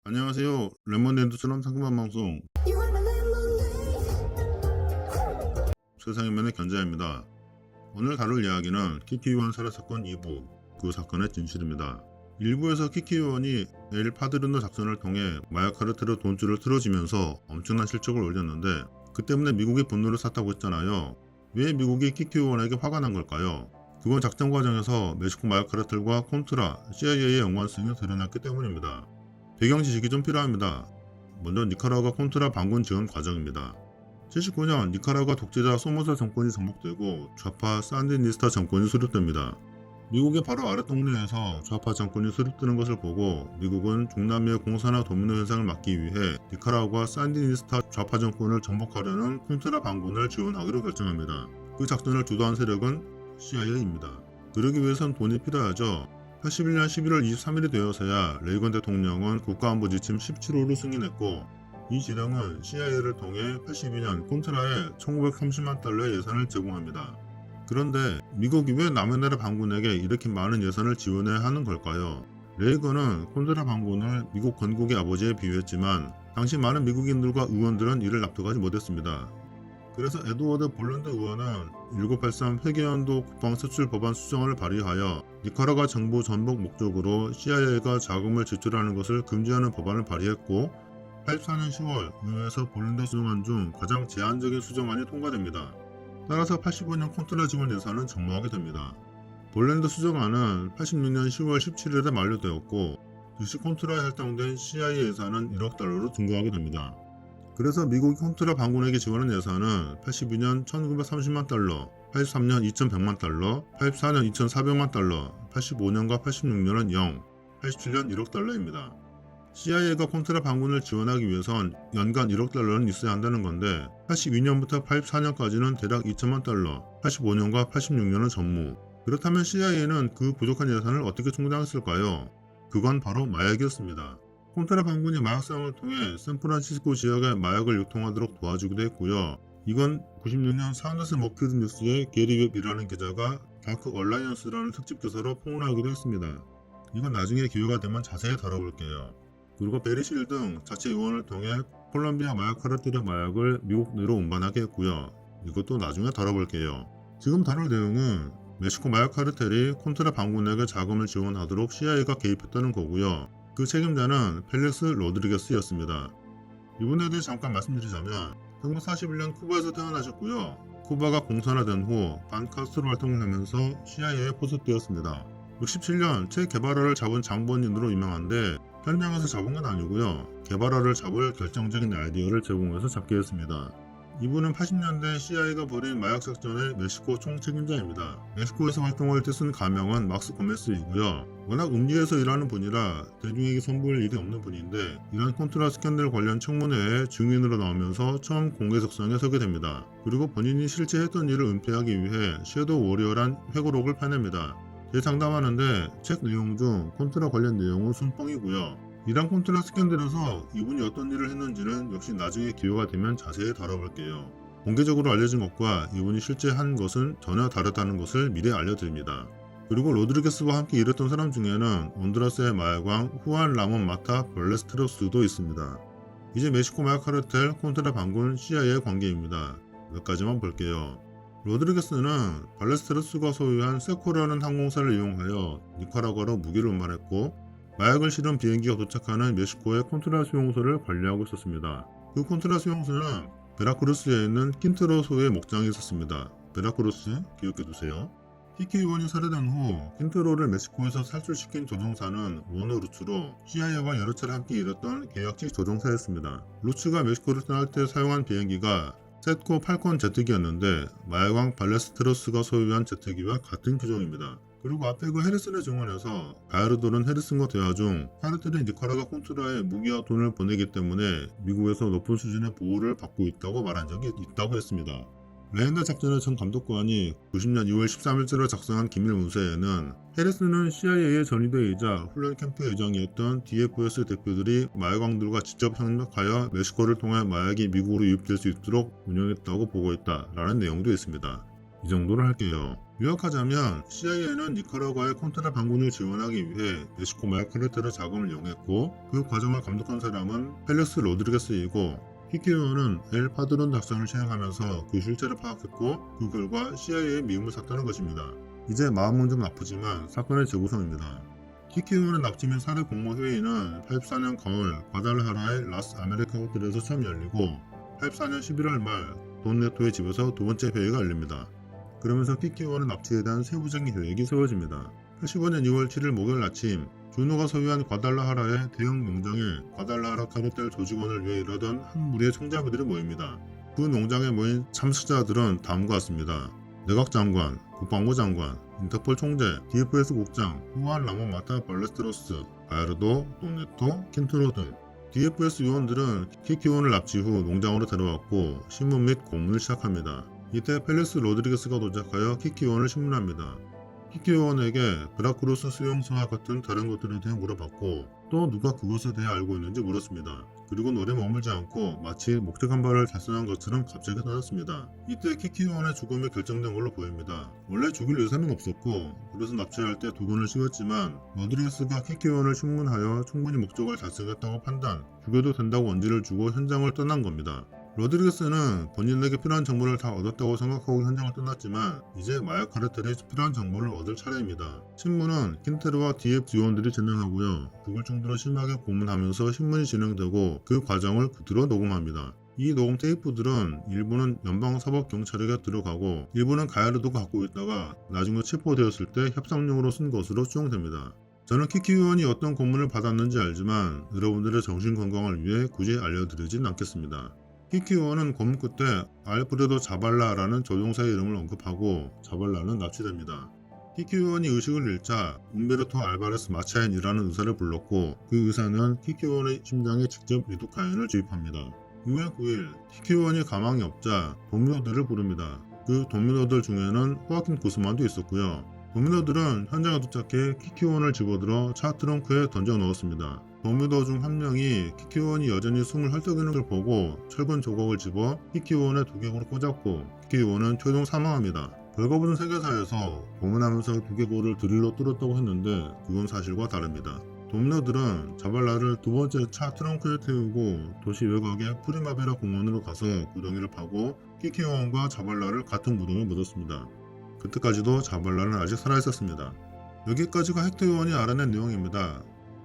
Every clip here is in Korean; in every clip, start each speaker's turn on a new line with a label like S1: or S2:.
S1: 안녕하세요. 레몬랜드처럼 상큼한 방송 세상의 견자입니다. 오늘 다룰 이야기는 키키요원 살해사건 2부, 그 사건의 진실입니다. 1부에서 키키요원이 엘 파드르노 작전을 통해 마약 카르텔의 돈줄을 틀어지면서 엄청난 실적을 올렸는데 그 때문에 미국이 분노를 샀다고 했잖아요. 왜 미국이 키키요원에게 화가 난 걸까요? 그건 작전 과정에서 멕시코 마약 카르텔과 콘트라, CIA의 연관성이 드러났기 때문입니다. 배경 지식이 좀 필요합니다. 먼저 니카라과 콘트라 반군 지원 과정입니다. 79년 니카라과 독재자 소모사 정권이 정복되고 좌파 산디니스타 정권이 수립됩니다. 미국의 바로 아래 동네에서 좌파 정권이 수립되는 것을 보고 미국은 중남미의 공산화 도미노 현상을 막기 위해 니카라과 산디니스타 좌파 정권을 정복하려는 콘트라 반군을 지원하기로 결정합니다. 그 작전을 주도한 세력은 CIA입니다. 그러기 위해선 돈이 필요하죠. 81년 11월 23일이 되어서야 레이건 대통령은 국가안보 지침 17호를 승인했고 이 지령은 CIA를 통해 82년 콘트라에 1930만 달러의 예산을 제공합니다. 그런데 미국이 왜 남의 나라 반군에게 이렇게 많은 예산을 지원해야 하는 걸까요? 레이건은 콘트라 반군을 미국 건국의 아버지에 비유했지만 당시 많은 미국인들과 의원들은 이를 납득하지 못했습니다. 그래서 에드워드 볼런드 의원은 1983 회계연도 국방수출 법안 수정을 발의하여 니카라과 정부 전복 목적으로 CIA가 자금을 지출하는 것을 금지하는 법안을 발의했고 84년 10월 의회에서 볼런드 수정안 중 가장 제한적인 수정안이 통과됩니다. 따라서 85년 콘트라 지원 예산은 전무하게 됩니다. 볼런드 수정안은 86년 10월 17일에 만료되었고 즉시 콘트라에 할당된 CIA 예산은 1억 달러로 증가하게 됩니다. 그래서 미국이 콘트라 반군에게 지원한 예산은 82년 1930만 달러, 83년 2100만 달러, 84년 2400만 달러, 85년과 86년은 0, 87년 1억 달러입니다. CIA가 콘트라 반군을 지원하기 위해선 연간 1억 달러는 있어야 한다는 건데 82년부터 84년까지는 대략 2천만 달러, 85년과 86년은 전무. 그렇다면 CIA는 그 부족한 예산을 어떻게 충당했을까요? 그건 바로 마약이었습니다. 콘트라 반군이 마약 사용을 통해 샌프란시스코 지역에 마약을 유통하도록 도와주기도 했고요. 이건 96년 사운더스 머큐리 뉴스의 게리 웹이라는 기자가 다크 얼라이언스라는 특집 기사로 폭로하기도 했습니다. 이건 나중에 기회가 되면 자세히 다뤄볼게요. 그리고 베리실 등 자체 의원을 통해 콜롬비아 마약 카르텔의 마약을 미국 내로 운반하게 했고요. 이것도 나중에 다뤄볼게요. 지금 다룰 내용은 멕시코 마약 카르텔이 콘트라 반군에게 자금을 지원하도록 CIA가 개입했다는 거고요. 그 책임자는 펠릭스 로드리게스였습니다. 이분에 대해 잠깐 말씀드리자면 1941년 쿠바에서 태어나셨고요. 쿠바가 공산화된 후 반카스트로 활동을 하면서 CIA에 포섭되었습니다. 67년 체 게바라를 잡은 장본인으로 유명한데 현장에서 잡은 건 아니고요. 게바라를 잡을 결정적인 아이디어를 제공해서 잡게 했습니다. 이분은 80년대 CIA가 벌인 마약 작전의 멕시코 총책임자입니다. 멕시코에서 활동할 때 쓴 가명은 막스 고메스이고요. 워낙 음지에서 일하는 분이라 대중에게 선보일 일이 없는 분인데 이런 콘트라 스캔들 관련 청문회에 증인으로 나오면서 처음 공개석상에 서게 됩니다. 그리고 본인이 실제 했던 일을 은폐하기 위해 섀도우 워리어란 회고록을 펴냅니다. 재상담하는데 책 내용 중 콘트라 관련 내용은 순뻥이고요. 이란 콘트라 스캔들에서 이분이 어떤 일을 했는지는 역시 나중에 기회가 되면 자세히 다뤄볼게요. 공개적으로 알려진 것과 이분이 실제 한 것은 전혀 다르다는 것을 미리 알려드립니다. 그리고 로드리게스와 함께 일했던 사람 중에는 온두라스의 마약왕 후안 라몬 마타 벌레스트로스도 있습니다. 이제 멕시코 마약 카르텔, 콘트라 반군, CIA의 관계입니다. 몇 가지만 볼게요. 로드리게스는 발레스테로스가 소유한 세코라는 항공사를 이용하여 니카라과로 무기를 운반했고 마약을 실은 비행기가 도착하는 멕시코의 콘트라 수용소를 관리하고 있었습니다. 그 콘트라 수용소는 베라크루스에 있는 킨트로소의 목장에 있었습니다. 베라크루스 기억해두세요. 키키 의원이 살해된 후 킨트로를 멕시코에서 살출시킨 조종사는 워너 루츠로 CIA와 여러 차례 함께 일했던 계약직 조종사였습니다. 루츠가 멕시코를 떠날 때 사용한 비행기가 셋코 팔콘 제트기였는데 마약왕 발레스테로스가 소유한 제트기와 같은 규정입니다. 그리고 앞에 그 헤리슨의 증언에서 가야르돌은 헤리슨과 대화 중 카르텔이 니카라과 콘트라에 무기와 돈을 보내기 때문에 미국에서 높은 수준의 보호를 받고 있다고 말한 적이 있다고 했습니다. 레헨다 작전의 전 감독관이 90년 2월 13일자로 작성한 기밀 문서에는 헤리슨은 CIA의 전위대이자 훈련 캠프 의장이었던 DFS 대표들이 마약왕들과 직접 협력하여 멕시코를 통해 마약이 미국으로 유입될 수 있도록 운영했다고 보고했다라는 내용도 있습니다. 이 정도로 할게요. 요약하자면 CIA는 니카라과의 콘트라 반군을 지원하기 위해 멕시코 마약 카르텔의 자금을 이용했고 그 과정을 감독한 사람은 펠렉스 로드리게스이고 키키오는 엘 파드론 작전을 시행하면서 그 실체를 파악했고 그 결과 CIA의 미움을 샀다는 것입니다. 이제 마음은 좀 아프지만 사건의 재구성입니다. 키키오의 납치 및 살해 공모 회의는 84년 가을 과달라하라의 라스 아메리카 호텔에서 처음 열리고 84년 11월 말 돈 네토의 집에서 두 번째 회의가 열립니다. 그러면서 키키오의 납치에 대한 세부적인 계획이 세워집니다. 85년 2월 7일 목요일 아침 주노가 소유한 과달라하라의 대형 농장에 과달라하라 카르텔 조직원을 위해 일하던 한 무리의 총잡이들이 모입니다. 그 농장에 모인 참석자들은 다음과 같습니다. 내각장관, 국방부 장관, 인터폴 총재, DFS 국장, 후안 라몬 마타 발레스테로스, 가야르도, 돈네토, 킨트로 등 DFS 요원들은 키키온을 납치 후 농장으로 데려왔고 신문 및 고문을 시작합니다. 이때 펠레스 로드리게스가 도착하여 키키온을 신문합니다. 키키온에게 브라크루스 수용소와 같은 다른 것들에 대해 물어봤고 또 누가 그것에 대해 알고 있는지 물었습니다. 그리고 오래 머물지 않고 마치 목적한 바를 달성한 것처럼 갑자기 떠났습니다. 이때 키키온의 죽음이 결정된 걸로 보입니다. 원래 죽일 의사는 없었고 그래서 납치할 때 두건을 씌웠지만 로드리게스가 키키온을 신문하여 충분히 목적을 달성했다고 판단, 죽여도 된다고 언지를 주고 현장을 떠난 겁니다. 로드리게스는 본인에게 필요한 정보를 다 얻었다고 생각하고 현장을 떠났지만 이제 마약 카르텔에 필요한 정보를 얻을 차례입니다. 신문은 킨테르와 DF 요원들이 진행하고요. 죽을 정도로 심하게 고문하면서 신문이 진행되고 그 과정을 그대로 녹음합니다. 이 녹음 테이프들은 일부는 연방사법경찰에게 들어가고 일부는 가야르도가 갖고 있다가 나중에 체포되었을 때 협상용으로 쓴 것으로 추정됩니다. 저는 키키 요원이 어떤 고문을 받았는지 알지만 여러분들의 정신건강을 위해 굳이 알려드리진 않겠습니다. 키키오는 고문 끝에 알프레도 자발라라는 조종사의 이름을 언급하고 자발라는 납치됩니다. 키키오원이 의식을 잃자 움베르토 알바레스 마차엔이라는 의사를 불렀고 그 의사는 키키오원의 심장에 직접 리도카인을 주입합니다. 6월 9일 키키오원이 가망이 없자 도미노들을 부릅니다. 그 도미노들 중에는 호아킨 구스만도 있었고요. 도미노들은 현장에 도착해 키키오원을 집어들어 차 트렁크에 던져 넣었습니다. 도미노 중 한 명이 키키오원이 여전히 숨을 헐떡이는 걸 보고 철근 조각을 집어 키키오원의 두개골을 꽂았고 키키오원은 최종 사망합니다. 벌거벗은 세계사에서 고문하면서 두개골을 드릴로 뚫었다고 했는데 그건 사실과 다릅니다. 도미노들은 자발라를 두 번째 차 트렁크에 태우고 도시 외곽의 프리마베라 공원으로 가서 구덩이를 파고 키키오원과 자발라를 같은 무덤에 묻었습니다. 그때까지도 자발라는 아직 살아있었습니다. 여기까지가 헥터 요원이 알아낸 내용입니다.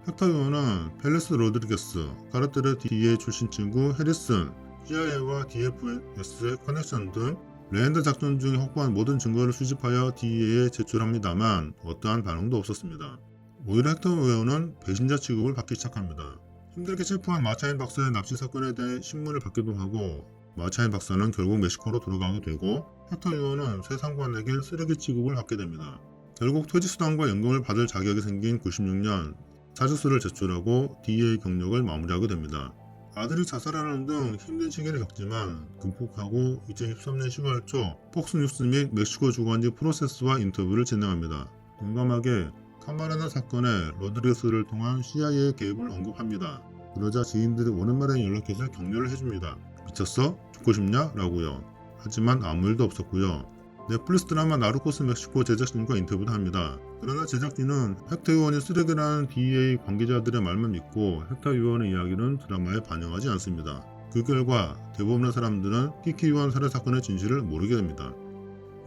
S1: 헥터 요원은 펠레스 로드리게스, 카르텔의 DEA 출신 친구 해리슨, CIA와 DFS의 커넥션 등 레엔드 작전 중에 확보한 모든 증거를 수집하여 DEA에 제출합니다만 어떠한 반응도 없었습니다. 오히려 헥터 요원은 배신자 취급을 받기 시작합니다. 힘들게 체포한 마차인 박사의 납치 사건에 대해 신문을 받기도 하고 마차인 박사는 결국 멕시코로 돌아가게 되고 헥터 요원은 새 상관에게 쓰레기 취급을 받게 됩니다. 결국 퇴직수당과 연금을 받을 자격이 생긴 96년 사직서를 제출하고 DEA 경력을 마무리하게 됩니다. 아들이 자살하는 등 힘든 시기를 겪지만 극복하고 2013년 10월 초 폭스뉴스 및 멕시코 주관지 프로세스와 인터뷰를 진행합니다. 동감하게 카마라나 사건에 로드리게스를 통한 CIA의 개입을 언급합니다. 그러자 지인들이 오랜만에 연락해서 격려를 해줍니다. 미쳤어? 죽고 싶냐? 라고요. 하지만 아무 일도 없었고요. 넷플릭스 드라마 나르코스 멕시코 제작진과 인터뷰도 합니다. 그러나 제작진은 헥터 요원이 쓰레기라는 DEA 관계자들의 말만 믿고 헥터 요원의 이야기는 드라마에 반영하지 않습니다. 그 결과 대부분의 사람들은 키키 요원 살해 사건의 진실을 모르게 됩니다.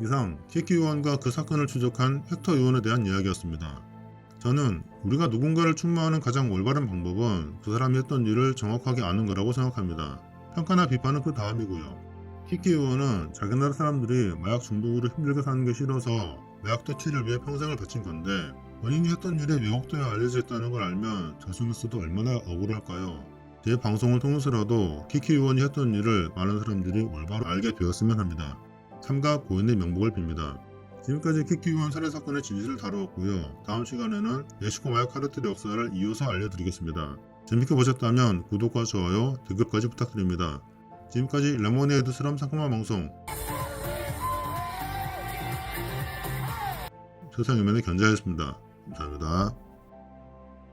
S1: 이상 키키 요원과 그 사건을 추적한 헥터 요원에 대한 이야기였습니다. 저는 우리가 누군가를 충마하는 가장 올바른 방법은 그 사람이 했던 일을 정확하게 아는 거라고 생각합니다. 평가나 비판은 그 다음이고요. 키키 요원은 자기 나라 사람들이 마약 중독으로 힘들게 사는 게 싫어서 마약 퇴치를 위해 평생을 바친 건데 본인이 했던 일이 왜곡되어 알려져 있다는 걸 알면 자신으로서도 얼마나 억울할까요? 제 방송을 통해서라도 키키 요원이 했던 일을 많은 사람들이 올바로 알게 되었으면 합니다. 삼가 고인의 명복을 빕니다. 지금까지 키키 요원 살해 사건의 진실을 다루었고요. 다음 시간에는 멕시코 마약 카르텔의 역사를 이어서 알려드리겠습니다. 재밌게 보셨다면 구독과 좋아요, 댓글까지 부탁드립니다. 지금까지 레모네이드 스람 상큼한 방송 세상이면의 견자였습니다. 감사합니다.